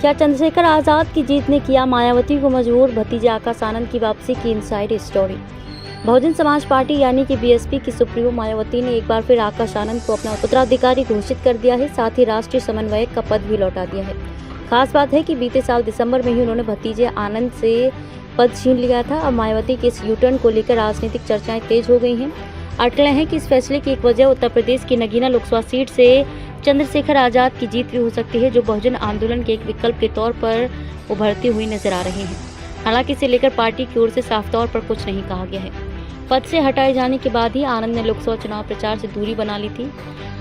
क्या चंद्रशेखर आजाद की जीत ने किया मायावती को मजबूर, भतीजे आकाश आनंद की वापसी की inside story. Bahujan Samaj party यानी कि बीएसपी की सुप्रीमो मायावती ने एक बार फिर आकाश आनंद को अपना उत्तराधिकारी घोषित कर दिया है, साथ ही राष्ट्रीय समन्वयक का पद भी लौटा दिया है। खास बात है कि बीते साल दिसंबर में ही उन्होंने भतीजे आनंद से पद छीन लिया था। अब मायावती के इस यूटर्न को लेकर राजनीतिक चर्चाएं तेज हो गई हैं। अटकलें हैं कि इस फैसले की एक वजह उत्तर प्रदेश की नगीना लोकसभा सीट से चंद्रशेखर आजाद की जीत भी हो सकती है, जो बहुजन आंदोलन के एक विकल्प के तौर पर उभरती हुई नजर आ रही है। हालांकि इसे लेकर पार्टी की ओर से साफ तौर पर कुछ नहीं कहा गया है। पद से हटाए जाने के बाद ही आनंद ने लोकसभा चुनाव प्रचार से दूरी बना ली थी।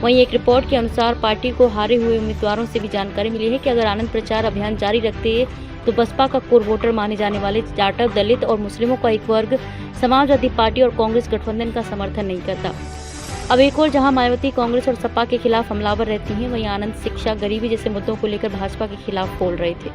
वहीं एक रिपोर्ट के अनुसार पार्टी को हारे हुए उम्मीदवारों से भी जानकारी मिली है कि अगर आनंद प्रचार अभियान जारी रखते तो बसपा का कोर वोटर माने जाने वाले जाटव, दलित और मुस्लिमों का एक वर्ग समाजवादी पार्टी और कांग्रेस गठबंधन का समर्थन नहीं करता। अब एक और जहां मायावती कांग्रेस और सपा के खिलाफ हमलावर रहती हैं, वहीं आनंद शिक्षा, गरीबी जैसे मुद्दों को लेकर भाजपा के खिलाफ बोल रहे थे।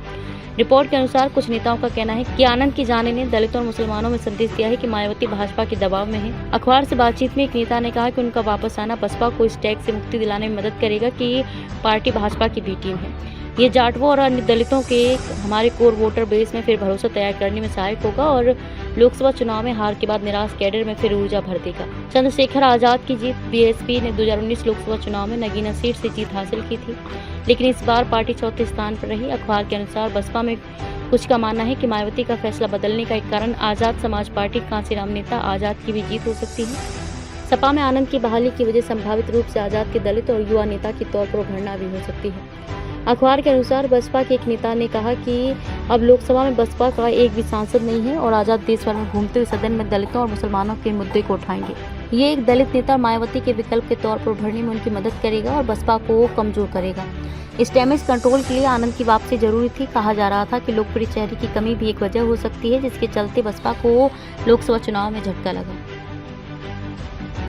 रिपोर्ट के अनुसार कुछ नेताओं का कहना है कि आनंद की जाने ने दलितों और मुसलमानों में संदेश दिया है कि मायावती भाजपा के दबाव में है। अखबार से बातचीत में एक नेता ने कहा कि उनका वापस आना बसपा को इस टैग से मुक्ति दिलाने में मदद करेगा कि पार्टी भाजपा की बी टीम है। ये जाटवों और अन्य दलितों के हमारे कोर वोटर बेस में फिर भरोसा तैयार करने में सहायक होगा और लोकसभा चुनाव में हार के बाद निराश कैडर में फिर ऊर्जा भर देगा। चंद्रशेखर आजाद की जीत। बीएसपी ने 2019 लोकसभा चुनाव में नगीना सीट से जीत हासिल की थी, लेकिन इस बार पार्टी चौथे स्थान पर रही। अखबार के अनुसार बसपा में कुछ का मानना है कि मायावती का फैसला बदलने का एक कारण आजाद समाज पार्टी कांसीराम नेता आजाद की भी जीत हो सकती है। सपा में आनंद की बहाली की वजह संभावित रूप से आजाद के दलित और युवा नेता के तौर पर उभरना भी हो सकती है। अखबार के अनुसार बसपा के एक नेता ने कहा कि अब लोकसभा में बसपा का एक भी सांसद नहीं है और आजाद देश भर में घूमते हुए सदन में दलितों और मुसलमानों के मुद्दे को उठाएंगे। ये एक दलित नेता मायावती के विकल्प के तौर पर उभरने में उनकी मदद करेगा और बसपा को कमजोर करेगा। इस डैमेज कंट्रोल के लिए आनंद की वापसी जरूरी थी। कहा जा रहा था कि लोकप्रिय चेहरे की कमी भी एक वजह हो सकती है, जिसके चलते बसपा को लोकसभा चुनाव में झटका लगा।